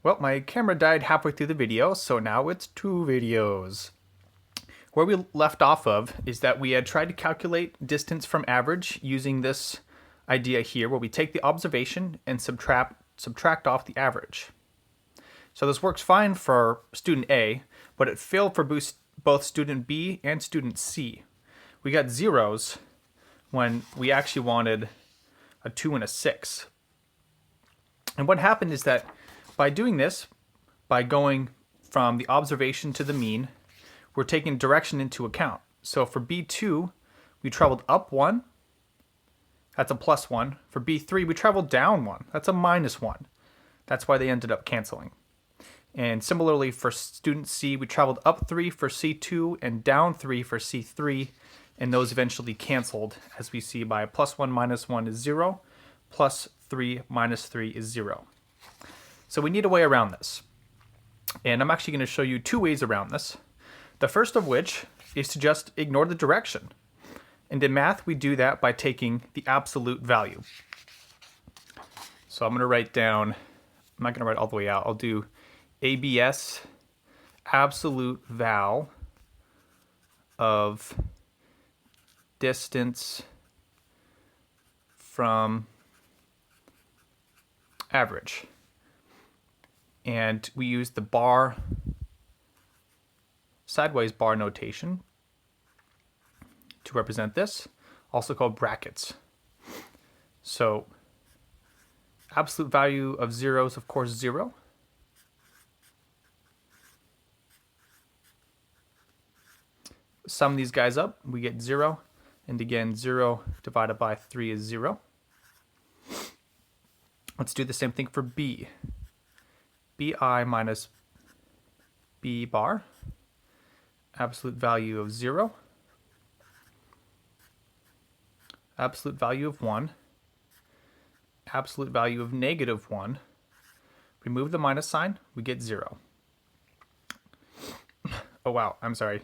Well, my camera died halfway through the video, so now it's 2 videos. Where we left off of is that we had tried to calculate distance from average using this idea here, where we take the observation and subtract off the average. So this works fine for student A, but it failed for both student B and student C. We got zeros when we actually wanted a 2 and a 6. And what happened is that by doing this, by going from the observation to the mean, we're taking direction into account. So for B2, we traveled up 1. That's a plus 1. For B3, we traveled down 1. That's a minus 1. That's why they ended up canceling. And similarly for student C, we traveled up 3 for C2 and down 3 for C3, and those eventually canceled, as we see by plus 1 minus 1 is 0, plus 3 minus 3 is 0. So we need a way around this. And I'm actually going to show you 2 ways around this. The first of which is to just ignore the direction. And in math, we do that by taking the absolute value. So I'm going to write down, I'm not going to write all the way out, I'll do ABS absolute val of distance from average. And we use the bar, sideways bar notation to represent this, also called brackets. So absolute value of 0 is of course 0. Sum these guys up, we get 0. And again, 0 divided by 3 is 0. Let's do the same thing for B. BI minus B bar, absolute value of 0, absolute value of 1, absolute value of negative 1. Remove the minus sign, we get 0. Oh wow, I'm sorry.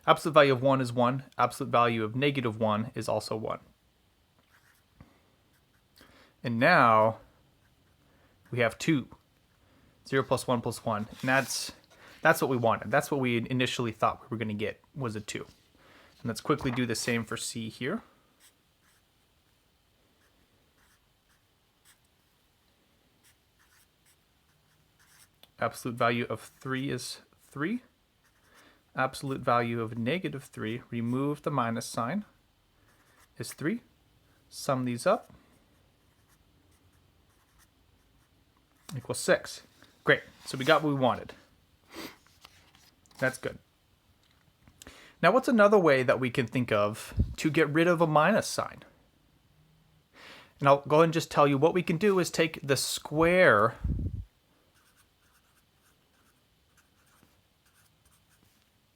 Absolute value of 1 is 1. Absolute value of negative 1 is also 1. And now we have 2. 0 plus 1 plus 1. And that's what we wanted. That's what we initially thought we were going to get, was a 2. And let's quickly do the same for C here. Absolute value of 3 is 3. Absolute value of negative 3, remove the minus sign, is 3. Sum these up, equals 6. Great, so we got what we wanted. That's good. Now what's another way that we can think of to get rid of a minus sign? And I'll go ahead and just tell you what we can do is take the square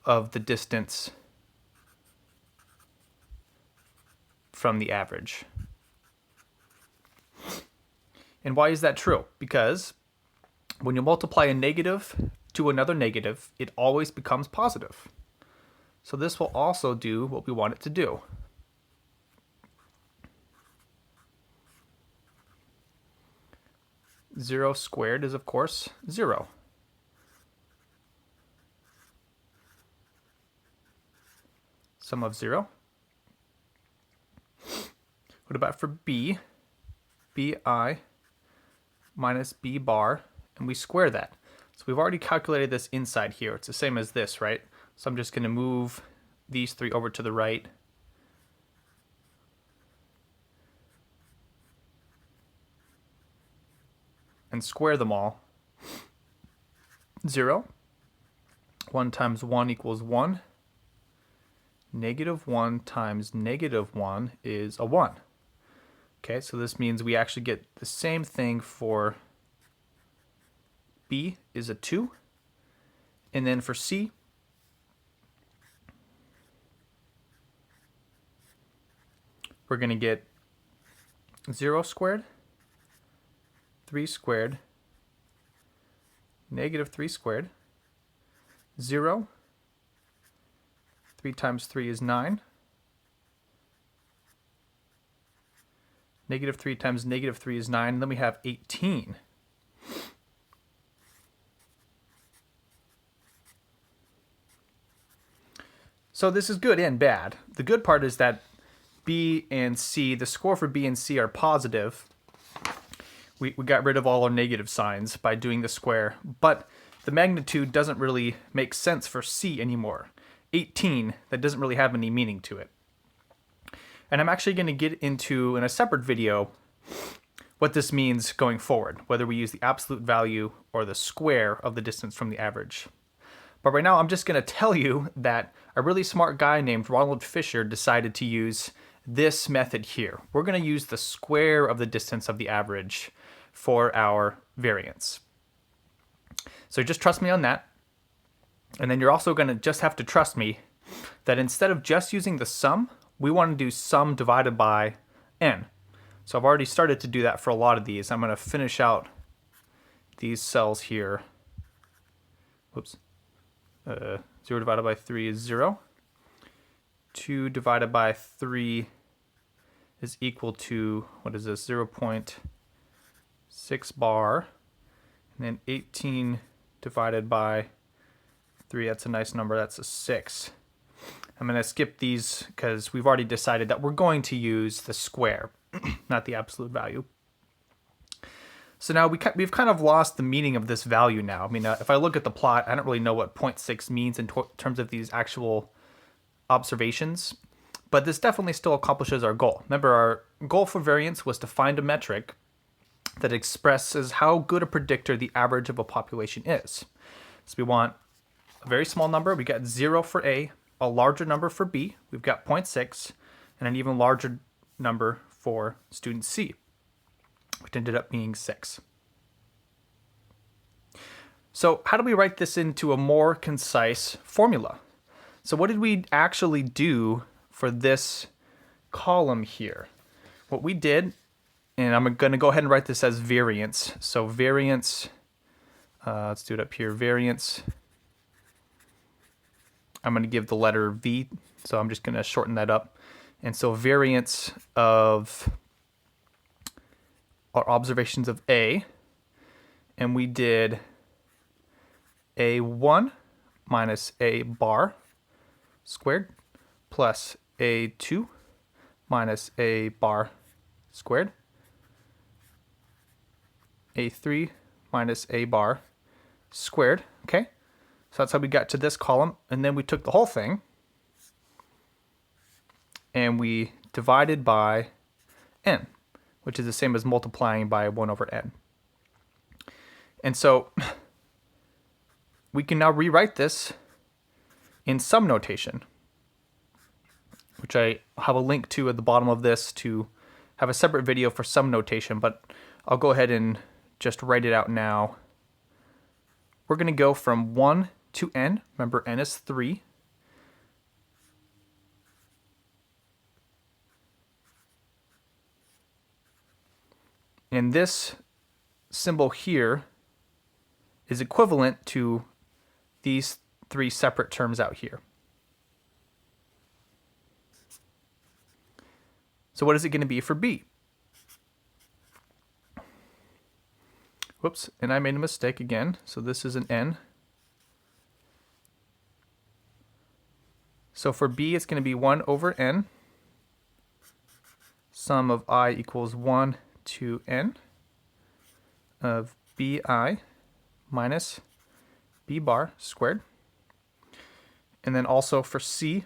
of the distance from the average. And why is that true? Because when you multiply a negative to another negative, it always becomes positive. So this will also do what we want it to do. Zero squared is, of course, 0. Sum of 0. What about for B? BI minus B bar, and we square that. So we've already calculated this inside here. It's the same as this, right? So I'm just going to move these 3 over to the right. And square them all. 0. 1 times 1 equals 1. Negative 1 times negative 1 is a 1. Okay, so this means we actually get the same thing for B is a 2. And then for C, we're going to get 0 squared, 3 squared, negative 3 squared, 0, 3 times 3 is 9, Negative 3 times negative 3 is 9. And then we have 18. So this is good and bad. The good part is that B and C, the score for B and C are positive. We got rid of all our negative signs by doing the square, but the magnitude doesn't really make sense for C anymore. 18, that doesn't really have any meaning to it. And I'm actually going to get into, in a separate video, what this means going forward, whether we use the absolute value or the square of the distance from the average. But right now, I'm just going to tell you that a really smart guy named Ronald Fisher decided to use this method here. We're going to use the square of the distance of the average for our variance. So just trust me on that. And then you're also going to just have to trust me that instead of just using the sum, we want to do sum divided by n. So I've already started to do that for a lot of these. I'm going to finish out these cells here. Whoops. 0 divided by 3 is 0. 2 divided by 3 is equal to, what is this, 0.6 bar. And then 18 divided by 3, that's a nice number, that's a 6. I'm going to skip these because we've already decided that we're going to use the square, not the absolute value. So now we've kind of lost the meaning of this value now. I mean, if I look at the plot, I don't really know what 0.6 means in terms of these actual observations, but this definitely still accomplishes our goal. Remember, our goal for variance was to find a metric that expresses how good a predictor the average of a population is. So we want a very small number. We got 0 for A, a larger number for B. We've got 0.6, and an even larger number for student C, which ended up being 6. So how do we write this into a more concise formula? So what did we actually do for this column here? What we did, and I'm going to go ahead and write this as variance. So variance, let's do it up here, variance. I'm going to give the letter V, so I'm just going to shorten that up. And so variance of our observations of A, and we did A1 minus A bar squared plus A2 minus A bar squared, A3 minus A bar squared, okay? So that's how we got to this column, and then we took the whole thing and we divided by n, which is the same as multiplying by 1 over n. And so we can now rewrite this in sum notation, which I have a link to at the bottom of this to have a separate video for sum notation, but I'll go ahead and just write it out now. We're going to go from 1 to n. Remember, n is 3. And this symbol here is equivalent to these 3 separate terms out here. So what is it going to be for B? Whoops, and I made a mistake again. So this is an n. So for B, it's going to be 1 over n. Sum of I equals 1 to n of bi minus b bar squared. And then also for C,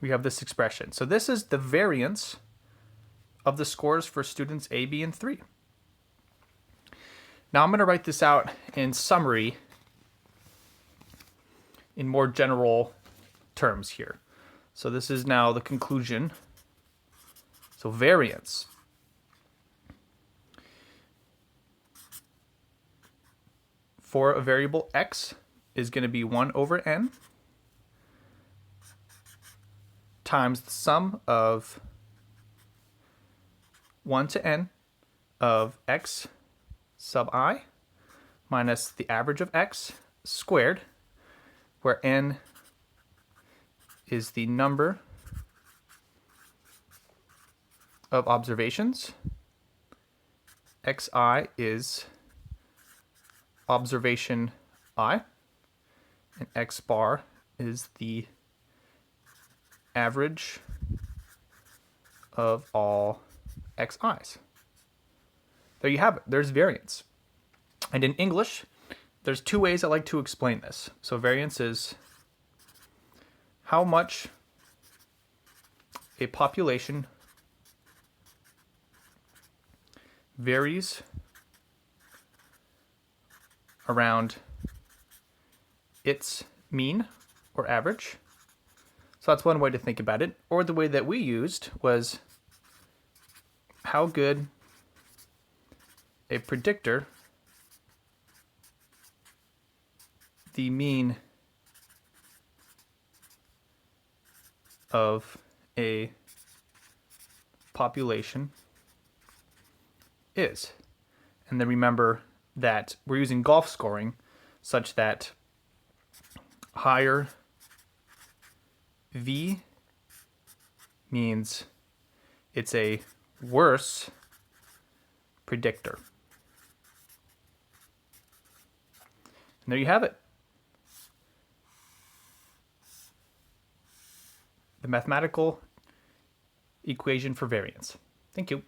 we have this expression. So this is the variance of the scores for students A, B, and 3. Now I'm going to write this out in summary in more general terms here. So this is now the conclusion. So variance for a variable x is going to be 1 over n times the sum of 1 to n of x sub I minus the average of x squared, where n is the number of observations, xi is observation I, and x bar is the average of all xi's. There you have it. There's variance. And in English, there's two ways I like to explain this. So variance is how much a population varies around its mean or average. So that's one way to think about it. Or the way that we used was how good a predictor the mean of a population is. And then remember that we're using golf scoring such that higher V means it's a worse predictor. And there you have it. The mathematical equation for variance. Thank you.